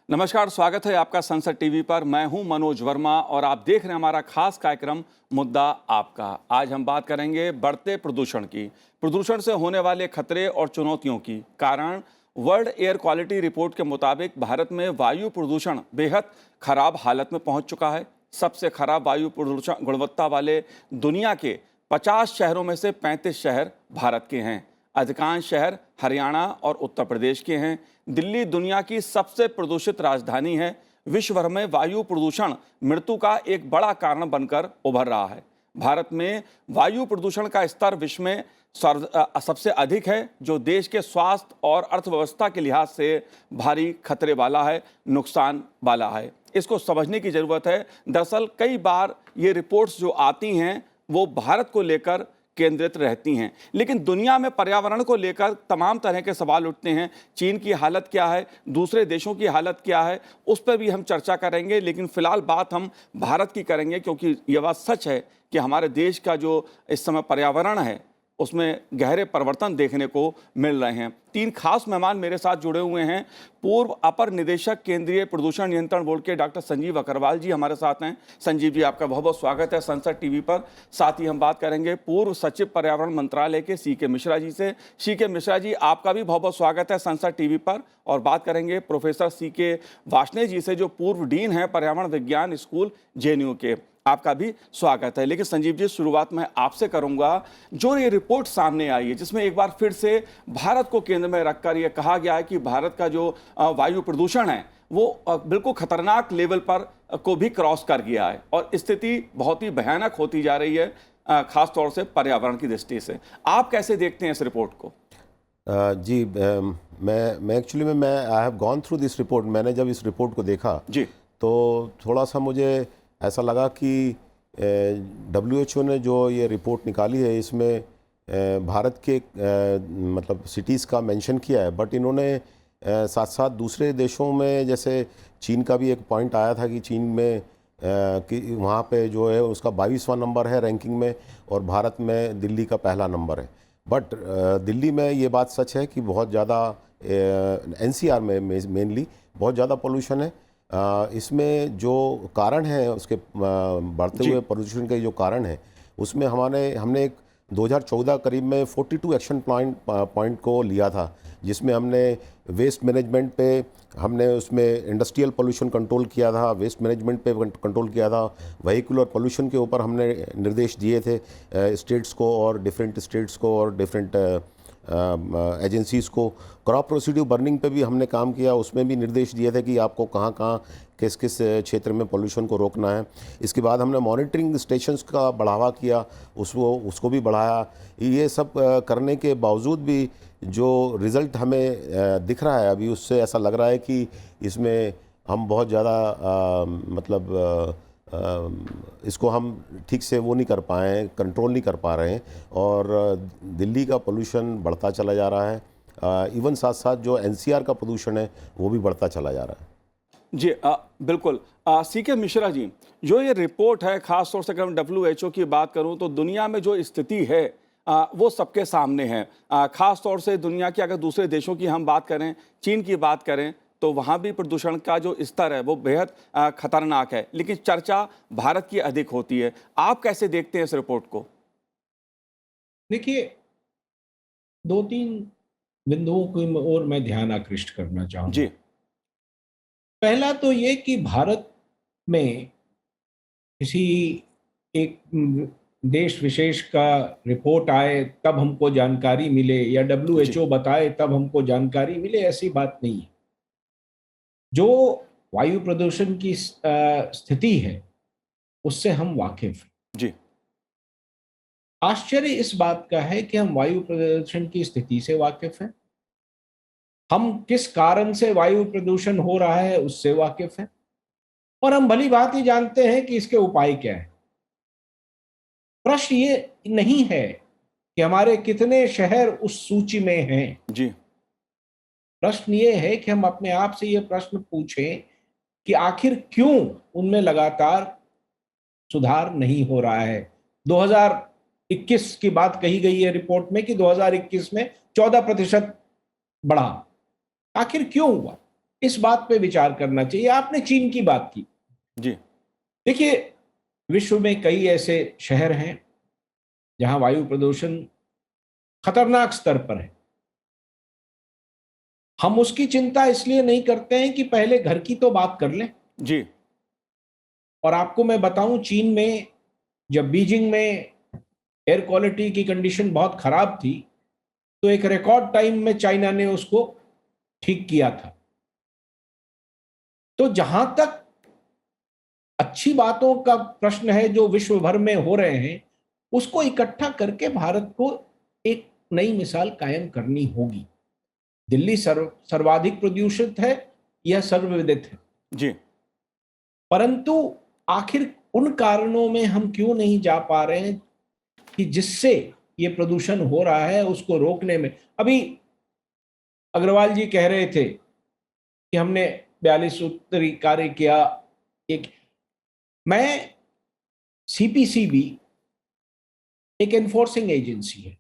नमस्कार, स्वागत है आपका संसद टीवी पर। मैं हूं मनोज वर्मा और आप देख रहे हैं हमारा खास कार्यक्रम मुद्दा आपका। आज हम बात करेंगे बढ़ते प्रदूषण की, प्रदूषण से होने वाले खतरे और चुनौतियों की। कारण वर्ल्ड एयर क्वालिटी रिपोर्ट के मुताबिक भारत में वायु प्रदूषण बेहद खराब हालत में पहुंच चुका है। सबसे खराब वायु प्रदूषण गुणवत्ता वाले दुनिया के 50 शहरों में से 35 शहर भारत के हैं। अधिकांश शहर हरियाणा और उत्तर प्रदेश के हैं। दिल्ली दुनिया की सबसे प्रदूषित राजधानी है। विश्व भर में वायु प्रदूषण मृत्यु का एक बड़ा कारण बनकर उभर रहा है। भारत में वायु प्रदूषण का स्तर विश्व में सबसे अधिक है, जो देश के स्वास्थ्य और अर्थव्यवस्था के लिहाज से भारी खतरे वाला है, नुकसान वाला है। इसको समझने की ज़रूरत है। दरअसल कई बार ये रिपोर्ट्स जो आती हैं वो भारत को लेकर केंद्रित रहती हैं, लेकिन दुनिया में पर्यावरण को लेकर तमाम तरह के सवाल उठते हैं। चीन की हालत क्या है, दूसरे देशों की हालत क्या है, उस पर भी हम चर्चा करेंगे। लेकिन फिलहाल बात हम भारत की करेंगे, क्योंकि यह बात सच है कि हमारे देश का जो इस समय पर्यावरण है उसमें गहरे परिवर्तन देखने को मिल रहे हैं। तीन खास मेहमान मेरे साथ जुड़े हुए हैं। पूर्व अपर निदेशक केंद्रीय प्रदूषण नियंत्रण बोर्ड के डॉक्टर संजीव अग्रवाल जी हमारे साथ हैं। संजीव जी, आपका बहुत बहुत स्वागत है संसद टीवी पर। साथ ही हम बात करेंगे पूर्व सचिव पर्यावरण मंत्रालय के सीके मिश्रा जी से। सीके मिश्रा जी, आपका भी बहुत बहुत स्वागत है संसद टीवी पर। और बात करेंगे प्रोफेसर सीके वार्ष्णेय जी से, जो पूर्व डीन है पर्यावरण विज्ञान स्कूल जेएनयू के। आपका भी स्वागत है। लेकिन संजीव जी, शुरुआत मैं आपसे करूंगा। जो ये रिपोर्ट सामने आई है, जिसमें एक बार फिर से भारत को केंद्र में रखकर यह कहा गया है कि भारत का जो वायु प्रदूषण है वो बिल्कुल खतरनाक लेवल पर को भी क्रॉस कर गया है और स्थिति बहुत ही भयानक होती जा रही है, खास तौर से पर्यावरण की दृष्टि से। आप कैसे देखते हैं इस रिपोर्ट को? जी, मैं एक्चुअली मैं I have gone through this report. मैंने जब इस रिपोर्ट को देखा जी, तो थोड़ा सा मुझे ऐसा लगा कि WHO ने जो ये रिपोर्ट निकाली है इसमें भारत के मतलब सिटीज़ का मेंशन किया है, बट इन्होंने साथ साथ दूसरे देशों में, जैसे चीन का भी एक पॉइंट आया था कि चीन में कि वहाँ पे जो है उसका 22वां नंबर है रैंकिंग में और भारत में दिल्ली का पहला नंबर है। बट दिल्ली में ये बात सच है कि बहुत ज़्यादा NCR में मेनली बहुत ज़्यादा पोल्यूशन है। इसमें जो कारण है उसके बढ़ते हुए प्रदूषण के जो कारण है उसमें हमने एक 2014 करीब में 42 एक्शन पॉइंट को लिया था, जिसमें हमने वेस्ट मैनेजमेंट पे हमने उसमें इंडस्ट्रियल पोल्यूशन कंट्रोल किया था, वेस्ट मैनेजमेंट पे कंट्रोल किया था, व्हीकुलर पोल्यूशन के ऊपर हमने निर्देश दिए थे स्टेट्स को और डिफरेंट स्टेट्स को और डिफरेंट एजेंसीज़ को। क्रॉप रेसिड्यू बर्निंग पे भी हमने काम किया, उसमें भी निर्देश दिए थे कि आपको कहाँ कहाँ किस किस क्षेत्र में पोल्यूशन को रोकना है। इसके बाद हमने मॉनिटरिंग स्टेशंस का बढ़ावा किया, उसको भी बढ़ाया। ये सब करने के बावजूद भी जो रिज़ल्ट हमें दिख रहा है अभी, उससे ऐसा लग रहा है कि इसमें हम बहुत ज़्यादा मतलब इसको हम ठीक से वो नहीं कर पाए हैं, कंट्रोल नहीं कर पा रहे हैं और दिल्ली का पोल्यूशन बढ़ता चला जा रहा है। इवन साथ साथ जो NCR का प्रदूषण है वो भी बढ़ता चला जा रहा है। जी, बिल्कुल। सीके मिश्रा जी, जो ये रिपोर्ट है, खास तौर से अगर मैं WHO की बात करूं तो दुनिया में जो स्थिति है वो सबके सामने है। खास तौर से दुनिया की अगर दूसरे देशों की हम बात करें, चीन की बात करें, तो वहाँ भी प्रदूषण का जो स्तर है वो बेहद खतरनाक है, लेकिन चर्चा भारत की अधिक होती है। आप कैसे देखते हैं इस रिपोर्ट को? देखिए, 2-3 बिंदुओं की ओर मैं ध्यान आकृष्ट करना चाहूँगा। जी, पहला तो ये कि भारत में किसी एक देश विशेष का रिपोर्ट आए तब हमको जानकारी मिले या जी, WHO बताए तब हमको जानकारी मिले, ऐसी बात नहीं है। जो वायु प्रदूषण की स्थिति है उससे हम वाकिफ हैं। जी, आश्चर्य इस बात का है कि हम वायु प्रदूषण की स्थिति से वाकिफ हैं, हम किस कारण से वायु प्रदूषण हो रहा है उससे वाकिफ हैं और हम भली बात ही जानते हैं कि इसके उपाय क्या है। प्रश्न ये नहीं है कि हमारे कितने शहर उस सूची में हैं। जी, प्रश्न ये है कि हम अपने आप से ये प्रश्न पूछें कि आखिर क्यों उनमें लगातार सुधार नहीं हो रहा है। 2021 की बात कही गई है रिपोर्ट में कि 2021 में 14% बढ़ा। आखिर क्यों हुआ? इस बात पे विचार करना चाहिए। आपने चीन की बात की। जी। देखिए, विश्व में कई ऐसे शहर हैं जहां वायु प्रदूषण खतरनाक स्तर पर है। हम उसकी चिंता इसलिए नहीं करते हैं कि पहले घर की तो बात कर लें। जी। और आपको मैं बताऊं, चीन में जब बीजिंग में एयर क्वालिटी की कंडीशन बहुत खराब थी, तो एक रिकॉर्ड टाइम में चाइना ने उसको ठीक किया था। तो जहां तक अच्छी बातों का प्रश्न है जो विश्व भर में हो रहे हैं, उसको इकट्ठा करके भारत को एक नई मिसाल कायम करनी होगी। दिल्ली सर्वाधिक प्रदूषित है, यह सर्वविदित है। जी। परंतु आखिर उन कारणों में हम क्यों नहीं जा पा रहे हैं कि जिससे ये प्रदूषण हो रहा है उसको रोकने में। अभी अग्रवाल जी कह रहे थे कि हमने 42 सूत्री कार्य किया। एक मैं सीपीसीबी एक एनफोर्सिंग एजेंसी है।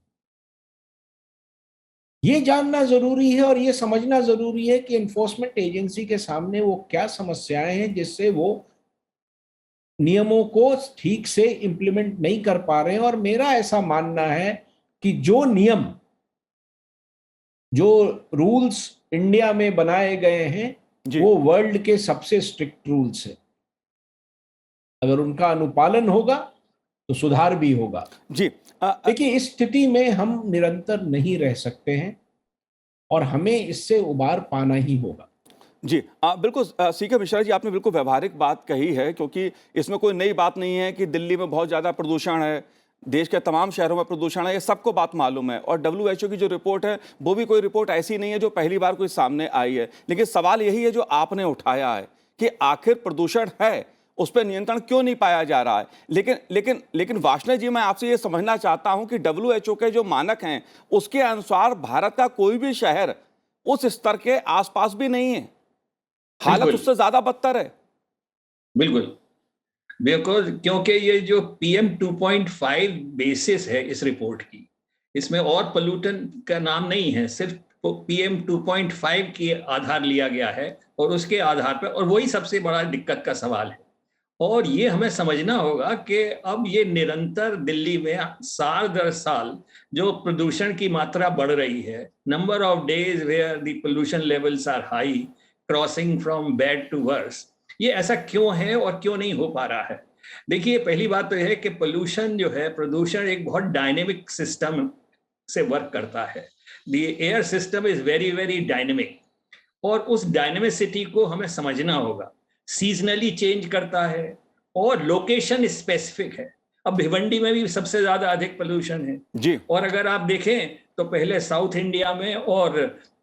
ये जानना जरूरी है और ये समझना जरूरी है कि एनफोर्समेंट एजेंसी के सामने वो क्या समस्याएं हैं जिससे वो नियमों को ठीक से इंप्लीमेंट नहीं कर पा रहे हैं। और मेरा ऐसा मानना है कि जो नियम, जो रूल्स इंडिया में बनाए गए हैं, जी। वो वर्ल्ड के सबसे स्ट्रिक्ट रूल्स हैं। अगर उनका अनुपालन होगा तो सुधार भी होगा। जी। देखिए, इस स्थिति में हम निरंतर नहीं रह सकते हैं और हमें इससे उबार पाना ही होगा। जी। बिल्कुल सीके मिश्रा जी, आपने बिल्कुल व्यवहारिक बात कही है, क्योंकि इसमें कोई नई बात नहीं है कि दिल्ली में बहुत ज़्यादा प्रदूषण है, देश के तमाम शहरों में प्रदूषण है, ये सबको बात मालूम है। और डब्ल्यूएचओ की जो रिपोर्ट है वो भी कोई रिपोर्ट ऐसी नहीं है जो पहली बार कोई सामने आई है। लेकिन सवाल यही है जो आपने उठाया है कि आखिर प्रदूषण है, उस पर नियंत्रण क्यों नहीं पाया जा रहा है। लेकिन लेकिन लेकिन वार्ष्णेय जी, मैं आपसे ये समझना चाहता हूं कि डब्ल्यूएचओ के जो मानक हैं उसके अनुसार भारत का कोई भी शहर उस स्तर के आसपास भी नहीं है, हालत बिल्कुल उससे ज्यादा बदतर है। बिल्कुल। बिकॉज क्योंकि ये जो PM 2.5 बेसिस है इस रिपोर्ट की, इसमें और पोल्यूटेंट का नाम नहीं है, सिर्फ PM 2.5 के आधार लिया गया है और उसके आधार पर, और वही सबसे बड़ा दिक्कत का सवाल है। और ये हमें समझना होगा कि अब ये निरंतर दिल्ली में साल दर साल जो प्रदूषण की मात्रा बढ़ रही है, number of days where the pollution levels are high, crossing from bad to worse, ये ऐसा क्यों है और क्यों नहीं हो पा रहा है। देखिए, पहली बात तो यह है कि पोल्यूशन जो है, प्रदूषण एक बहुत डायनेमिक सिस्टम से वर्क करता है। The air system is very very dynamic, और उस डायनेमिसिटी को हमें समझना होगा। सीजनली चेंज करता है और लोकेशन स्पेसिफिक है। अब भिवंडी में भी सबसे ज्यादा अधिक पोल्यूशन है जी। और अगर आप देखें तो पहले साउथ इंडिया में और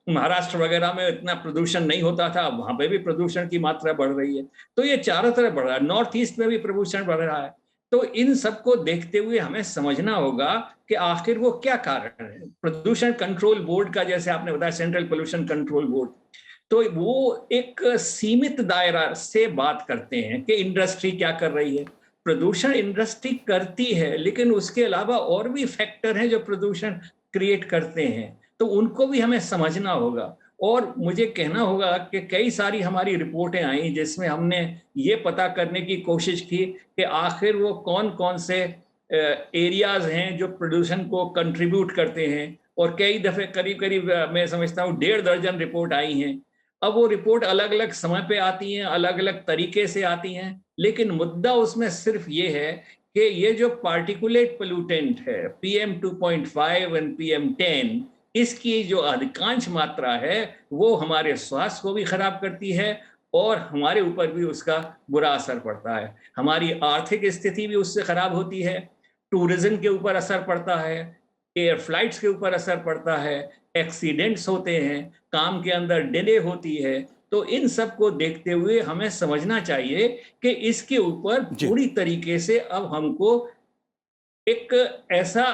महाराष्ट्र वगैरह में इतना प्रदूषण नहीं होता था, वहां पे भी प्रदूषण की मात्रा बढ़ रही है। तो ये चारों तरफ बढ़ रहा है, नॉर्थ ईस्ट में भी प्रदूषण बढ़ रहा है। तो इन सबको देखते हुए हमें समझना होगा कि आखिर वो क्या कारण है। प्रदूषण कंट्रोल बोर्ड का, जैसे आपने बताया, सेंट्रल पोल्यूशन कंट्रोल बोर्ड, तो वो एक सीमित दायरा से बात करते हैं कि इंडस्ट्री क्या कर रही है। प्रदूषण इंडस्ट्री करती है, लेकिन उसके अलावा और भी फैक्टर हैं जो प्रदूषण क्रिएट करते हैं, तो उनको भी हमें समझना होगा। और मुझे कहना होगा कि कई सारी हमारी रिपोर्टें आई जिसमें हमने ये पता करने की कोशिश की कि आखिर वो कौन कौन से एरियाज हैं जो प्रदूषण को कंट्रीब्यूट करते हैं। और कई दफे करीब करीब मैं समझता हूँ 1.5 दर्जन रिपोर्ट आई हैं। अब वो रिपोर्ट अलग अलग समय पे आती हैं, अलग अलग तरीके से आती हैं, लेकिन मुद्दा उसमें सिर्फ ये है कि ये जो पार्टिकुलेट पोल्यूटेंट है PM 2.5 एंड PM 10, इसकी जो अधिकांश मात्रा है वो हमारे स्वास्थ्य को भी खराब करती है और हमारे ऊपर भी उसका बुरा असर पड़ता है। हमारी आर्थिक स्थिति भी उससे खराब होती है, टूरिज्म के ऊपर असर पड़ता है, एयर फ्लाइट्स के ऊपर असर पड़ता है, एक्सीडेंट्स होते हैं, काम के अंदर डिले होती है। तो इन सब को देखते हुए हमें समझना चाहिए कि इसके ऊपर पूरी तरीके से अब हमको एक ऐसा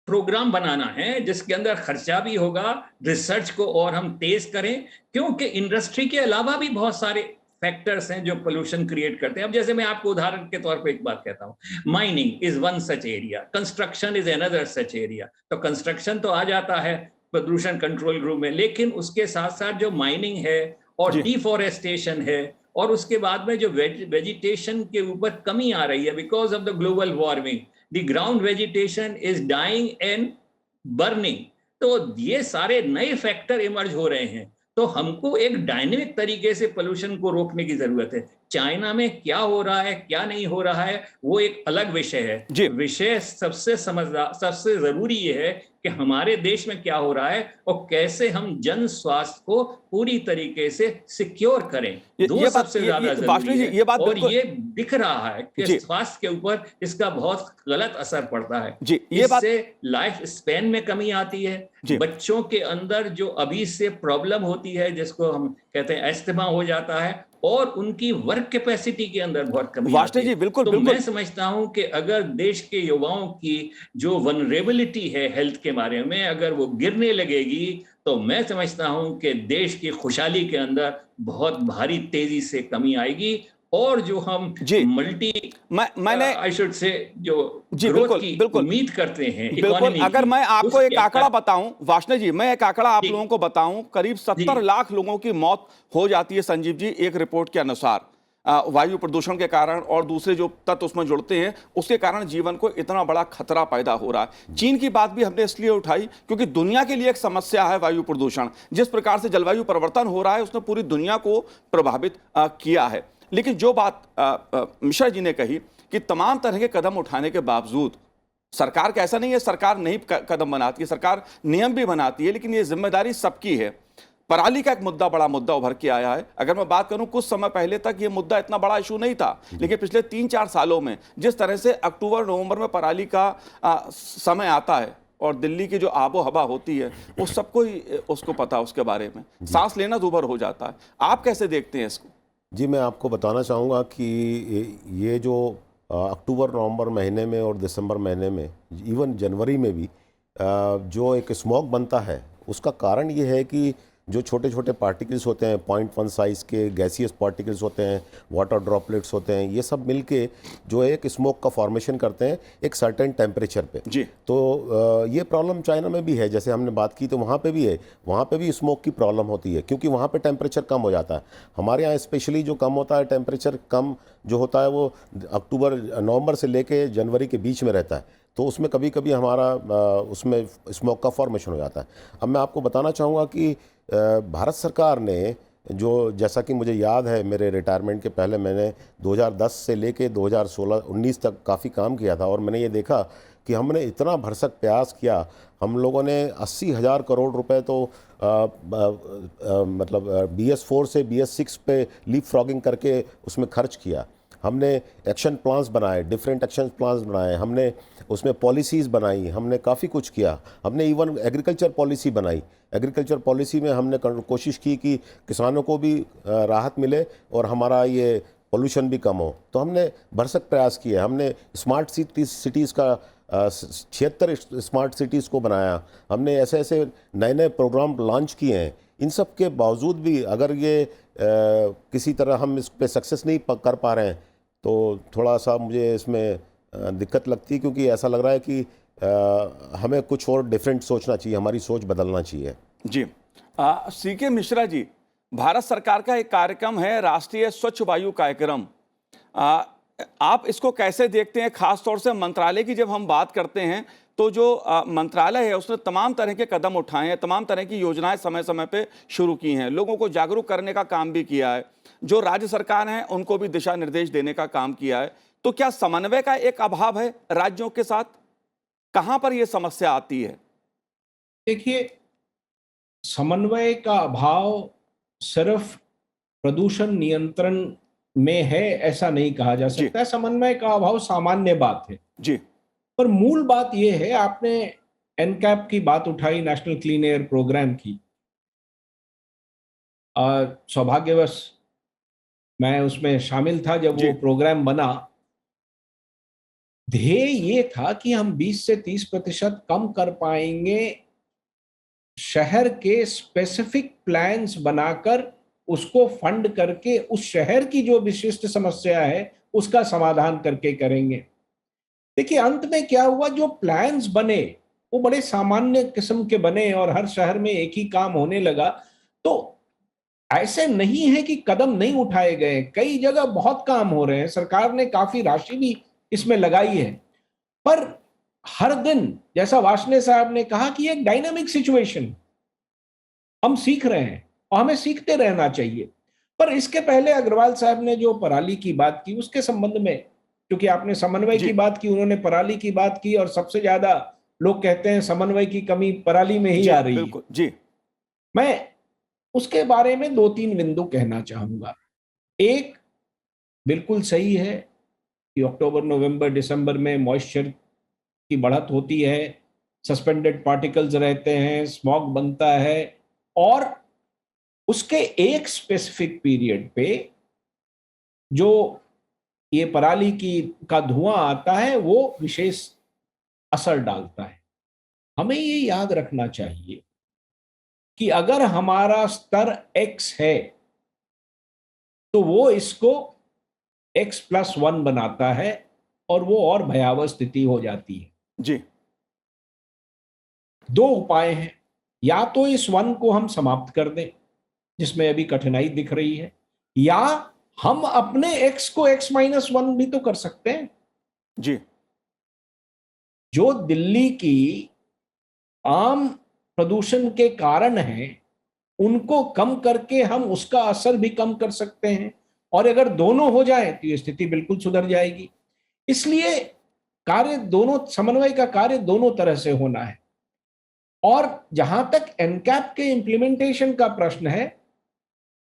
प्रोग्राम बनाना है जिसके अंदर खर्चा भी होगा, रिसर्च को और हम तेज करें, क्योंकि इंडस्ट्री के अलावा भी बहुत सारे फैक्टर्स हैं जो पोल्यूशन क्रिएट करते हैं। अब जैसे मैं आपको उदाहरण के तौर पे एक बात कहता हूं, mining is one such area, construction is another such area. तो कंस्ट्रक्शन तो आ जाता है प्रदूषण कंट्रोल ग्रुप में, लेकिन उसके साथ साथ जो माइनिंग है और जी। डिफॉरेस्टेशन है, और उसके बाद में जो वेजिटेशन के ऊपर कमी आ रही है because of the global warming, the ground vegetation is dying and burning. तो ये सारे नए फैक्टर इमर्ज हो रहे हैं। तो हमको एक डायनेमिक तरीके से पोल्यूशन को रोकने की जरूरत है। चाइना में क्या हो रहा है क्या नहीं हो रहा है वो एक अलग विषय जी। है। विषय सबसे समझदार, सबसे जरूरी ये है कि हमारे देश में क्या हो रहा है और कैसे हम जन स्वास्थ्य को पूरी तरीके से सिक्योर करें। दो ये बात सबसे ज्यादा वाष्णी जरूरी जी, है। ये बात और बिल्कुल ये दिख रहा है कि जी। स्वास्थ्य के ऊपर इसका बहुत गलत असर पड़ता है। जी, ये बात इससे लाइफ स्पैन में कमी आती है। जी। बच्चों के अंदर जो अभी से प्रॉब्लम होती है, जिसको हम कहते हैं एस्थमा हो जाता है, और उनकी वर्क कैपेसिटी के अंदर बहुत कमी वाष्णी आती जी, है। बिल्कुल तो बिल्कुल मैं समझता हूं कि अगर देश के युवाओं की जो वनरेबिलिटी है हेल्थ के बारे में, अगर वो गिरने लगेगी, तो मैं समझता हूं कि देश की खुशहाली के अंदर बहुत भारी तेजी से कमी आएगी। और जो हम जी। मल्टी मैंने आई शुड से जो जी ग्रोथ बिल्कुल की बिल्कुल उम्मीद करते हैं बिल्कुल। इकोनॉमी अगर की, मैं आपको एक उसके आंकड़ा बताऊं वाष्णी जी, मैं एक आंकड़ा आप जी। लोगों को बताऊं, करीब 70 जी। लाख लोगों की मौत हो जाती है संजीव जी, एक रिपोर्ट के अनुसार वायु प्रदूषण के कारण और दूसरे जो तत्व उसमें जुड़ते हैं उसके कारण जीवन को इतना बड़ा खतरा पैदा हो रहा है। चीन की बात भी हमने इसलिए उठाई क्योंकि दुनिया के लिए एक समस्या है वायु प्रदूषण। जिस प्रकार से जलवायु परिवर्तन हो रहा है उसने पूरी दुनिया को प्रभावित किया है। लेकिन जो बात मिश्रा जी ने कही कि तमाम तरह के कदम उठाने के बावजूद सरकार का ऐसा नहीं है सरकार नहीं कदम बनाती है, सरकार नियम भी बनाती है, लेकिन ये जिम्मेदारी सबकी है। पराली का एक मुद्दा बड़ा मुद्दा उभर के आया है। अगर मैं बात करूं कुछ समय पहले तक ये मुद्दा इतना बड़ा इशू नहीं था, लेकिन पिछले 3-4 सालों में जिस तरह से अक्टूबर नवंबर में पराली का समय आता है और दिल्ली की जो आबो हवा होती है वो सबको ही उसको पता है, उसके बारे में सांस लेना दूभर हो जाता है। आप कैसे देखते हैं इसको? जी, मैं आपको बताना चाहूँगा कि ये जो अक्टूबर नवंबर महीने में और दिसंबर महीने में, इवन जनवरी में भी जो एक स्मॉग बनता है, उसका कारण ये है कि जो छोटे छोटे पार्टिकल्स होते हैं 0.1 साइज़ के गैसियस पार्टिकल्स होते हैं, वाटर ड्रॉपलेट्स होते हैं, ये सब मिलके जो एक स्मोक का फॉर्मेशन करते हैं एक सर्टेन टेम्परेचर पे। जी। तो ये प्रॉब्लम चाइना में भी है, जैसे हमने बात की तो वहाँ पे भी है, वहाँ पे भी स्मोक की प्रॉब्लम होती है क्योंकि वहाँ पे टेम्परेचर कम हो जाता है। हमारे यहाँ स्पेशली जो कम होता है टेम्परेचर कम जो होता है वो अक्टूबर नवंबर से लेके जनवरी के बीच में रहता है, तो उसमें कभी कभी हमारा उसमें स्मोक का फॉर्मेशन हो जाता है। अब मैं आपको बताना चाहूँगा कि भारत सरकार ने जो, जैसा कि मुझे याद है मेरे रिटायरमेंट के पहले मैंने 2010 से लेके 2016-19 तक काफ़ी काम किया था और मैंने ये देखा कि हमने इतना भरसक प्रयास किया। हम लोगों ने 80,000 करोड़ रुपए तो मतलब BS4 से BS6 पे लीप फ्रॉगिंग करके उसमें खर्च किया। हमने एक्शन प्लान्स बनाए, डिफरेंट एक्शन प्लान्स बनाए, हमने उसमें पॉलिसीज़ बनाई, हमने काफ़ी कुछ किया। हमने इवन एग्रीकल्चर पॉलिसी बनाई। एग्रीकल्चर पॉलिसी में हमने कोशिश की कि किसानों को भी राहत मिले और हमारा ये पोल्यूशन भी कम हो। तो हमने भरसक प्रयास किए। हमने स्मार्ट सिटीज़ का 76 स्मार्ट सिटीज़ को बनाया। हमने ऐसे ऐसे नए नए प्रोग्राम लॉन्च किए हैं। इन सब के बावजूद भी अगर ये किसी तरह हम इस पे सक्सेस नहीं कर पा रहे हैं तो थोड़ा सा मुझे इसमें दिक्कत लगती है, क्योंकि ऐसा लग रहा है कि हमें कुछ और डिफरेंट सोचना चाहिए, हमारी सोच बदलना चाहिए। जी। CK मिश्रा जी, भारत सरकार का एक कार्यक्रम है राष्ट्रीय स्वच्छ वायु कार्यक्रम, आप इसको कैसे देखते हैं? खास तौर से मंत्रालय की जब हम बात करते हैं तो जो मंत्रालय है उसने तमाम तरह के कदम उठाए हैं, तमाम तरह की योजनाएं समय समय पे शुरू की हैं, लोगों को जागरूक करने का काम भी किया है, जो राज्य सरकार हैं उनको भी दिशा निर्देश देने का काम किया है। तो क्या समन्वय का एक अभाव है राज्यों के साथ? कहां पर यह समस्या आती है? देखिए, समन्वय का अभाव सिर्फ प्रदूषण नियंत्रण में है ऐसा नहीं कहा जा सकता है। समन्वय का अभाव सामान्य बात है जी, पर मूल बात यह है, आपने एनकैप की बात उठाई, नेशनल क्लीन एयर प्रोग्राम की। सौभाग्यवश मैं उसमें शामिल था जब वो प्रोग्राम बना। ध्येय ये था कि हम 20 से 30% कम कर पाएंगे, शहर के स्पेसिफिक प्लान्स बनाकर उसको फंड करके उस शहर की जो विशिष्ट समस्या है उसका समाधान करके करेंगे। देखिए, अंत में क्या हुआ, जो प्लान्स बने वो बड़े सामान्य किस्म के बने और हर शहर में एक ही काम होने लगा। तो ऐसे नहीं है कि कदम नहीं उठाए गए, कई जगह बहुत काम हो रहे हैं, सरकार ने काफी राशि भी इसमें लगाई है, पर हर दिन, जैसा वार्ष्णेय साहब ने कहा, कि एक डायनामिक सिचुएशन, हम सीख रहे हैं और हमें सीखते रहना चाहिए। पर इसके पहले अग्रवाल साहब ने जो पराली की बात की, उसके संबंध में, क्योंकि आपने समन्वय जी। की बात की, उन्होंने पराली की बात की, और सबसे ज्यादा लोग कहते हैं समन्वय की कमी पराली में ही जी आ रही है। बिल्कुल जी। मैं उसके बारे में 2-3 बिंदु कहना चाहूंगा। एक, बिल्कुल सही है कि अक्टूबर, नवंबर, दिसंबर में मॉइस्चर की बढ़त होती है, सस्पेंडेड पार्टिकल्स रहते हैं, स्मॉग बनता है, और उसके एक स्पेसिफिक पीरियड पे जो ये पराली की का धुआं आता है, वो विशेष असर डालता है। हमें ये याद रखना चाहिए कि अगर हमारा स्तर x है, तो वो इसको x+1 बनाता है, और वो और भयावह स्थिति हो जाती है। जी। दो उपाय हैं, या तो इस 1 को हम समाप्त कर दें, जिसमें अभी कठिनाई दिख रही है, या हम अपने x को x-1 भी तो कर सकते हैं। जी। जो दिल्ली की आम प्रदूषण के कारण है, उनको कम करके हम उसका असर भी कम कर सकते हैं, और अगर दोनों हो जाए तो ये स्थिति बिल्कुल सुधर जाएगी। इसलिए कार्य दोनों, समन्वय का कार्य दोनों तरह से होना है। और जहां तक एनकैप के इंप्लीमेंटेशन का प्रश्न है,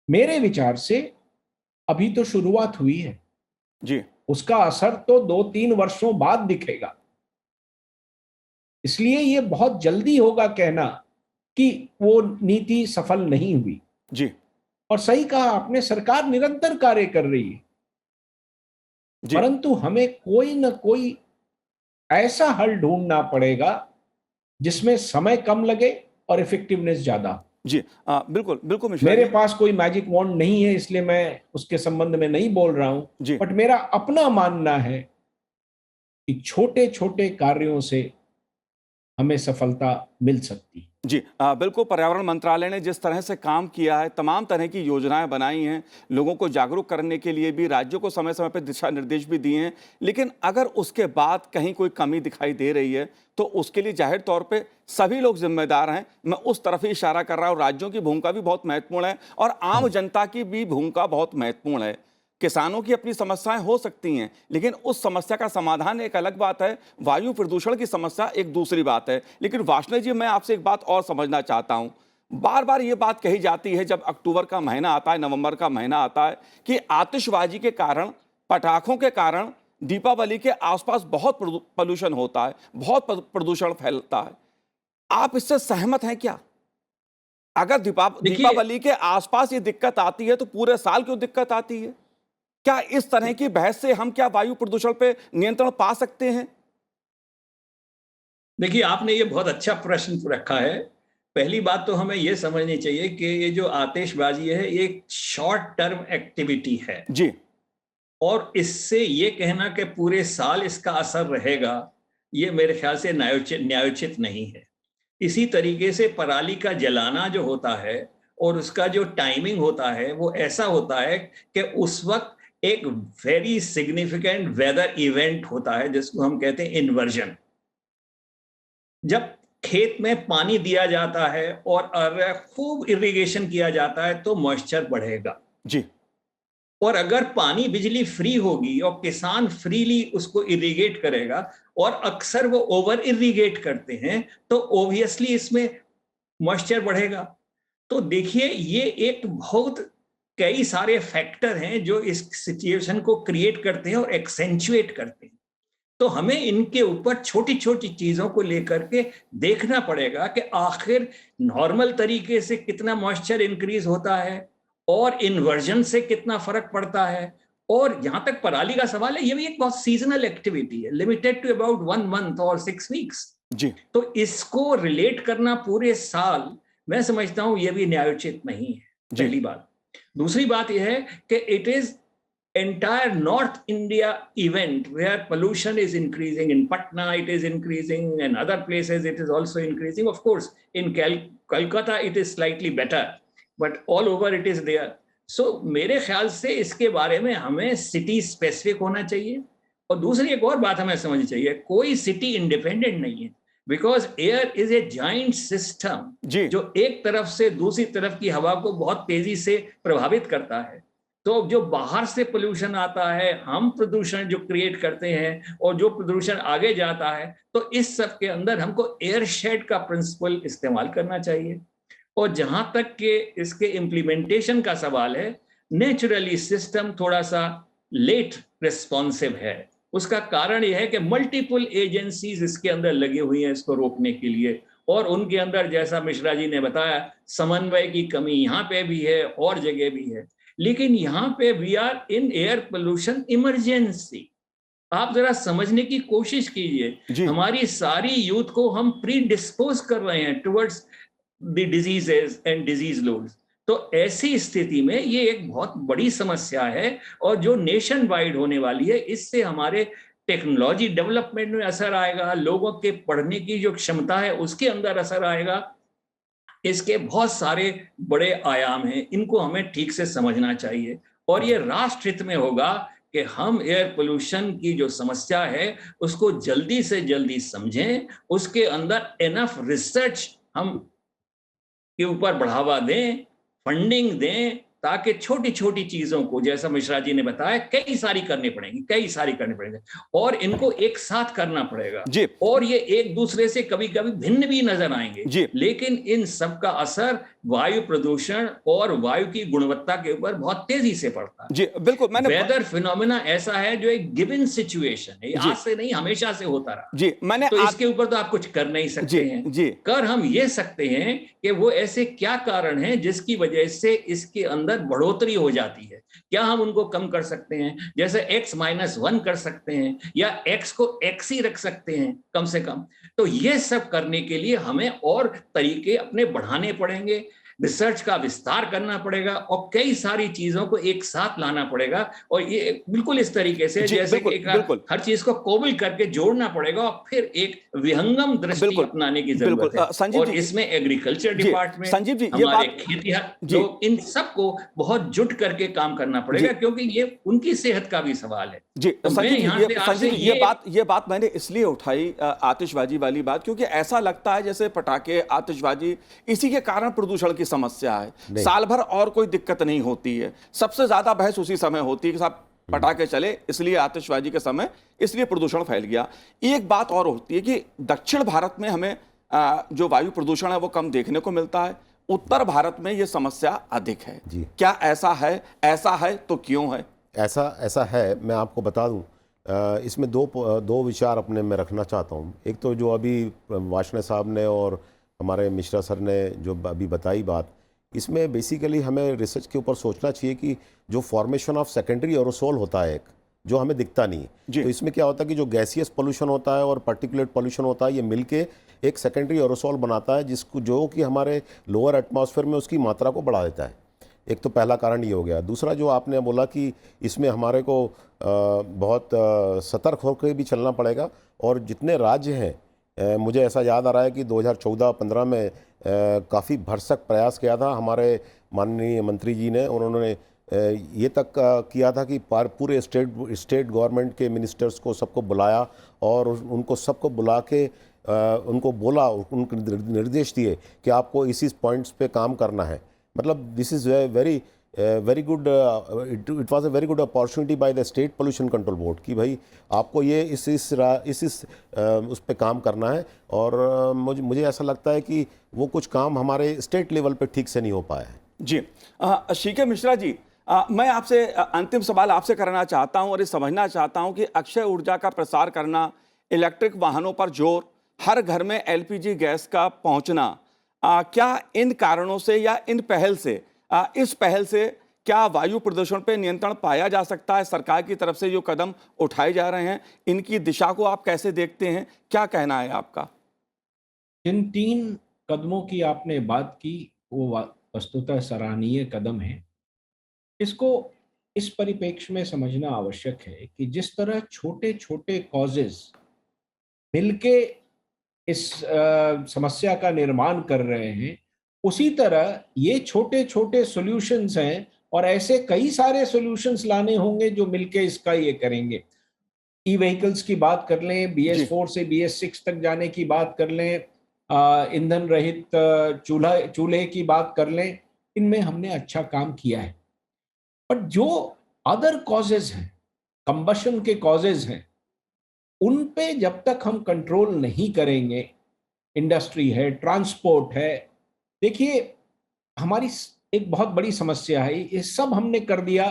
मेरे विचार से अभी तो शुरुआत हुई है, जी। उसका असर तो 2-3 वर्षों बाद दिखेगा। इसलिए ये बहुत जल्दी होगा कहना कि वो नीति सफल नहीं हुई। जी। और सही कहा आपने, सरकार निरंतर कार्य कर रही है, जी। परंतु हमें कोई ना कोई ऐसा हल ढूंढना पड़ेगा जिसमें समय कम लगे और इफेक्टिवनेस ज्यादा। जी बिल्कुल बिल्कुल मिश्रा मेरे जी। पास कोई मैजिक वॉन्ड नहीं है, इसलिए मैं उसके संबंध में नहीं बोल रहा हूं, जी। बट मेरा अपना मानना है कि छोटे छोटे कार्यों से हमें सफलता मिल सकती है। जी बिल्कुल, पर्यावरण मंत्रालय ने जिस तरह से काम किया है, तमाम तरह की योजनाएं बनाई हैं, लोगों को जागरूक करने के लिए भी, राज्यों को समय समय पर दिशा निर्देश भी दिए हैं, लेकिन अगर उसके बाद कहीं कोई कमी दिखाई दे रही है तो उसके लिए जाहिर तौर पे सभी लोग जिम्मेदार हैं। मैं उस तरफ ही इशारा कर रहा हूँ। राज्यों की भूमिका भी बहुत महत्वपूर्ण है और आम जनता की भी भूमिका बहुत महत्वपूर्ण है। किसानों की अपनी समस्याएं हो सकती हैं, लेकिन उस समस्या का समाधान एक अलग बात है, वायु प्रदूषण की समस्या एक दूसरी बात है। लेकिन वार्ष्णेय जी, मैं आपसे एक बात और समझना चाहता हूं। बार बार ये बात कही जाती है जब अक्टूबर का महीना आता है, नवंबर का महीना आता है, कि आतिशबाजी के कारण, पटाखों के कारण दीपावली के आसपास बहुत पोल्यूशन होता है, बहुत प्रदूषण फैलता है। आप इससे सहमत हैं क्या? अगर दीपावली के आसपास ये दिक्कत आती है तो पूरे साल क्यों दिक्कत आती है? क्या इस तरह की बहस से हम क्या वायु प्रदूषण पे नियंत्रण पा सकते हैं? देखिए, आपने ये बहुत अच्छा प्रश्न रखा है। पहली बात तो हमें ये समझनी चाहिए कि ये जो आतिशबाजी है, ये एक शॉर्ट टर्म एक्टिविटी है, जी। और इससे ये कहना कि पूरे साल इसका असर रहेगा, ये मेरे ख्याल से न्यायोचित नहीं है। इसी तरीके से पराली का जलाना जो होता है और उसका जो टाइमिंग होता है, वो ऐसा होता है कि उस वक्त एक वेरी सिग्निफिकेंट वेदर इवेंट होता है जिसको हम कहते हैं इन्वर्जन। जब खेत में पानी दिया जाता है और खूब इरिगेशन किया जाता है तो मॉइस्चर बढ़ेगा। जी। और अगर पानी बिजली फ्री होगी और किसान फ्रीली उसको इरिगेट करेगा, और अक्सर वो ओवर इरिगेट करते हैं, तो ऑब्वियसली इसमें मॉइस्चर बढ़ेगा। तो देखिए, ये एक बहुत कई सारे फैक्टर हैं जो इस सिचुएशन को क्रिएट करते हैं और एक्सेंचुएट करते हैं। तो हमें इनके ऊपर छोटी छोटी चीजों को लेकर के देखना पड़ेगा कि आखिर नॉर्मल तरीके से कितना मॉइस्चर इंक्रीज होता है और इन्वर्जन से कितना फर्क पड़ता है। और जहां तक पराली का सवाल है, ये भी एक बहुत सीजनल एक्टिविटी है, लिमिटेड टू अबाउट 1 मंथ और 6 वीक्स। जी। तो इसको रिलेट करना पूरे साल, मैं समझता हूं ये भी न्यायोचित नहीं है, पहली बात। दूसरी बात यह है कि it is entire North India event where pollution is increasing. In Patna it is increasing, and other places it is also increasing. Of course, in Calcutta it is slightly better, but all over it is there. So मेरे ख्याल से इसके बारे में हमें city specific होना चाहिए। और दूसरी एक और बात हमें समझनी चाहिए, कोई सिटी इंडिपेंडेंट नहीं है, because air is a giant system जी जो एक तरफ से दूसरी तरफ की हवा को बहुत तेजी से प्रभावित करता है। तो जो बाहर से पोल्यूशन आता है, हम प्रदूषण जो क्रिएट करते हैं और जो प्रदूषण आगे जाता है, तो इस सब के अंदर हमको एयर शेड का प्रिंसिपल इस्तेमाल करना चाहिए। और जहां तक के इसके इम्प्लीमेंटेशन का सवाल है, नेचुरली सिस्टम थोड़ा सा लेट रिस्पॉन्सिव है। उसका कारण यह है कि मल्टीपल एजेंसीज इसके अंदर लगी हुई हैं इसको रोकने के लिए, और उनके अंदर जैसा मिश्रा जी ने बताया, समन्वय की कमी यहाँ पे भी है और जगह भी है। लेकिन यहाँ पे we are in air pollution emergency. आप जरा समझने की कोशिश जी। कीजिए, हमारी सारी यूथ को हम प्री डिस्पोज कर रहे हैं towards the diseases and disease loads. तो ऐसी स्थिति में ये एक बहुत बड़ी समस्या है, और जो नेशन वाइड होने वाली है, इससे हमारे टेक्नोलॉजी डेवलपमेंट में असर आएगा, लोगों के पढ़ने की जो क्षमता है उसके अंदर असर आएगा। इसके बहुत सारे बड़े आयाम हैं, इनको हमें ठीक से समझना चाहिए। और ये राष्ट्र हित में होगा कि हम एयर पोल्यूशन की जो समस्या है उसको जल्दी से जल्दी समझें, उसके अंदर एनफ रिसर्च हम के ऊपर बढ़ावा दें, फंडिंग दें, ताकि छोटी छोटी चीजों को, जैसा मिश्रा जी ने बताया, कई सारी करनी पड़ेंगी, और इनको एक साथ करना पड़ेगा। जी। और ये एक दूसरे से कभी कभी भिन्न भी नजर आएंगे जी। लेकिन इन सब का असर वायु प्रदूषण और वायु की गुणवत्ता के ऊपर बहुत तेजी से पड़ता है। जी बिल्कुल, मैंने वेदर फिनोमेना ऐसा है जो एक गिवन सिचुएशन है, जी। आज से नहीं, हमेशा से होता रहा। जी मैंने तो इसके ऊपर तो आप कुछ कर नहीं सकते हैं। जी कर हम ये सकते हैं कि वो ऐसे क्या कारण हैं जिसकी वजह से इसके अंदर बढ़ोतरी हो जाती है, क्या हम उनको कम कर सकते हैं, जैसे x-1 कर सकते हैं, या x को x ही रख सकते हैं कम से कम। तो ये सब करने के लिए हमें और तरीके अपने बढ़ाने पड़ेंगे, रिसर्च का विस्तार करना पड़ेगा, और कई सारी चीजों को एक साथ लाना पड़ेगा। और ये बिल्कुल इस तरीके से, जैसे कि हर चीज को कोबल करके जोड़ना पड़ेगा, और फिर एक विहंगम दृष्टि अपनाने की जरूरत है। और इसमें एग्रीकल्चर डिपार्टमेंट, संजीव जी, हमारे खेतिहर लोग, इन सबको बहुत जुट करके काम करना पड़ेगा, क्योंकि ये उनकी सेहत का भी सवाल है। जी संजीव जी, ये बात मैंने इसलिए उठाई, आतिशबाजी वाली बात, क्योंकि ऐसा लगता है जैसे पटाखे, आतिशबाजी, इसी के कारण प्रदूषण की समस्या है। साल भर और कोई दिक्कत नहीं होती है, सबसे ज्यादा बहस उसी समय होती है कि साहब पटाखे चले इसलिए, आतिशबाजी के समय इसलिए प्रदूषण फैल गया। एक बात और होती है कि दक्षिण भारत में हमें जो वायु प्रदूषण है वो कम देखने को मिलता है, उत्तर भारत में ये समस्या अधिक है। क्या ऐसा है? ऐसा है तो क्यों है? ऐसा है, मैं आपको बता दूं, इसमें दो विचार अपने में रखना चाहता हूं। एक तो जो अभी वार्ष्णेय साहब ने और हमारे मिश्रा सर ने जो अभी बताई बात, इसमें बेसिकली हमें रिसर्च के ऊपर सोचना चाहिए कि जो फॉर्मेशन ऑफ सेकेंडरी एरोसोल होता है, एक जो हमें दिखता नहीं है, तो इसमें क्या होता है कि जो गैसियस पोल्यूशन होता है और पार्टिकुलेट पोल्यूशन होता है, ये मिलके एक सेकेंडरी एरोसोल बनाता है, जिसको जो कि हमारे लोअर एटमॉस्फेयर में उसकी मात्रा को बढ़ा देता है। एक तो पहला कारण ये हो गया। दूसरा जो आपने बोला कि इसमें हमारे को बहुत सतर्क होकर भी चलना पड़ेगा, और जितने राज्य हैं, मुझे ऐसा याद आ रहा है कि 2014-15 में काफ़ी भरसक प्रयास किया था हमारे माननीय मंत्री जी ने। उन्होंने ये तक किया था कि पूरे स्टेट गवर्नमेंट के मिनिस्टर्स को सबको बुलाया, और उनको सबको बुला के उनको बोला, उनको निर्देश दिए कि आपको इस पॉइंट्स पे काम करना है। मतलब this is very good, it was a very good opportunity by the state pollution control board कि भाई आपको ये इस उस पे काम करना है। और मुझे ऐसा लगता है कि वो कुछ काम हमारे स्टेट लेवल पे ठीक से नहीं हो पाया है। जी शीके मिश्रा जी, मैं आपसे अंतिम सवाल आपसे करना चाहता हूं और ये समझना चाहता हूं कि अक्षय ऊर्जा का प्रसार करना, इलेक्ट्रिक वाहनों पर जोर, हर घर में एलपीजी गैस का पहुंचना, क्या इन कारणों से या इन पहल से, इस पहल से क्या वायु प्रदूषण पर नियंत्रण पाया जा सकता है? सरकार की तरफ से जो कदम उठाए जा रहे हैं, इनकी दिशा को आप कैसे देखते हैं? क्या कहना है आपका? जिन 3 कदमों की आपने बात की वो वस्तुतः सराहनीय कदम है। इसको इस परिप्रेक्ष्य में समझना आवश्यक है कि जिस तरह छोटे छोटे कॉजेज मिलके इस समस्या का निर्माण कर रहे हैं, उसी तरह ये छोटे छोटे सॉल्यूशंस हैं और ऐसे कई सारे सॉल्यूशंस लाने होंगे जो मिलके इसका ये करेंगे। ई व्हीकल्स की बात कर लें, BS4 से BS6 तक जाने की बात कर लें, ईंधन रहित चूल्हे की बात कर लें, इनमें हमने अच्छा काम किया है। बट जो अदर कॉजेज हैं, कंबशन के कॉजेज हैं, उन पे जब तक हम कंट्रोल नहीं करेंगे, इंडस्ट्री है, ट्रांसपोर्ट है, देखिए हमारी एक बहुत बड़ी समस्या है, ये सब हमने कर दिया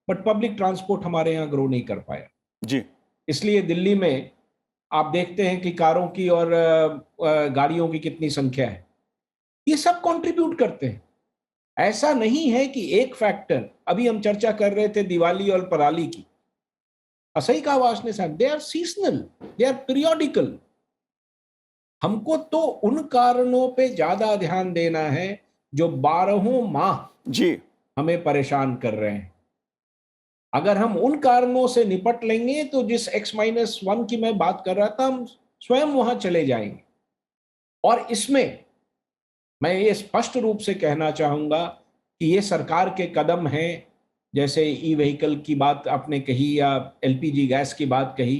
बट पब्लिक ट्रांसपोर्ट हमारे यहाँ ग्रो नहीं कर पाया। जी, इसलिए दिल्ली में आप देखते हैं कि कारों की और गाड़ियों की कितनी संख्या है। ये सब कंट्रीब्यूट करते हैं। ऐसा नहीं है कि एक फैक्टर, अभी हम चर्चा कर रहे थे दिवाली और पराली की, सही कहा वाश ने साहब, they are seasonal, they are periodical. हमको तो उन कारणों पे ज्यादा ध्यान देना है जो 12 माह जी, हमें परेशान कर रहे हैं। अगर हम उन कारणों से निपट लेंगे तो जिस X-1 की मैं बात कर रहा था, हम स्वयं वहां चले जाएंगे। और इसमें मैं ये स्पष्ट रूप से कहना चाहूंगा कि ये सरकार के कदम हैं, जैसे ई व्हीकल की बात आपने कही या LPG गैस की बात कही,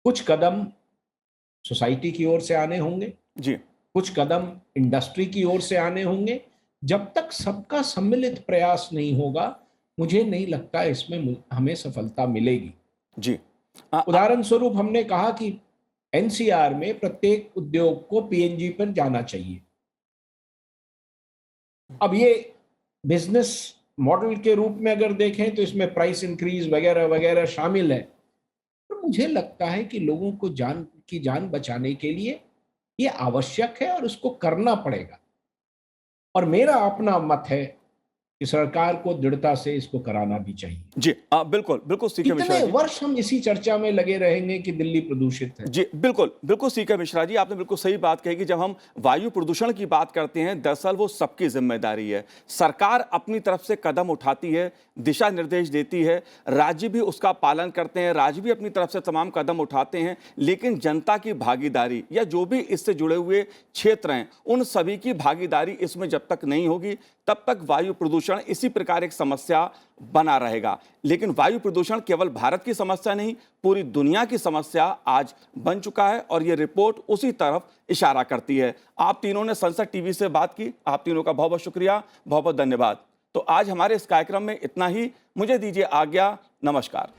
कुछ कदम सोसाइटी की ओर से आने होंगे, जी, कुछ कदम इंडस्ट्री की ओर से आने होंगे। जब तक सबका सम्मिलित प्रयास नहीं होगा, मुझे नहीं लगता इसमें हमें सफलता मिलेगी। जी। उदाहरण स्वरूप हमने कहा कि NCR में प्रत्येक उद्योग को PNG पर जाना चाहिए। अब ये बिजनेस मॉडल के रूप में अगर देखें तो इसमें प्राइस इंक्रीज वगैरह वगैरह शामिल है, तो मुझे लगता है कि लोगों को जान बचाने के लिए ये आवश्यक है और उसको करना पड़ेगा। और मेरा अपना मत है कि सरकार को दृढ़ता से इसको कराना भी चाहिए। जी, बिल्कुल, बिल्कुल सीके मिश्रा कितने जी। वर्ष हम इसी चर्चा में लगे रहेंगे कि दिल्ली प्रदूषित है? जी, बिल्कुल, बिल्कुल सीके मिश्रा जी, आपने बिल्कुल सही बात कही कि जब हम वायु प्रदूषण की बात करते हैं, दरअसल वो सबकी ज़िम्मेदारी है। सरकार अपनी तरफ से कदम उठाती है, दिशा निर्देश देती है, राज्य भी उसका पालन करते हैं, राज्य भी अपनी तरफ से तमाम कदम उठाते हैं, लेकिन जनता की भागीदारी या जो भी इससे जुड़े हुए क्षेत्र हैं, उन सभी की भागीदारी इसमें जब तक नहीं होगी, तब तक वायु प्रदूषण इसी प्रकार एक समस्या बना रहेगा। लेकिन वायु प्रदूषण केवल भारत की समस्या नहीं, पूरी दुनिया की समस्या आज बन चुका है और ये रिपोर्ट उसी तरफ इशारा करती है। आप तीनों ने संसद टीवी से बात की, आप तीनों का बहुत बहुत शुक्रिया, बहुत बहुत धन्यवाद। तो आज हमारे इस कार्यक्रम में इतना ही, मुझे दीजिए आज्ञा, नमस्कार।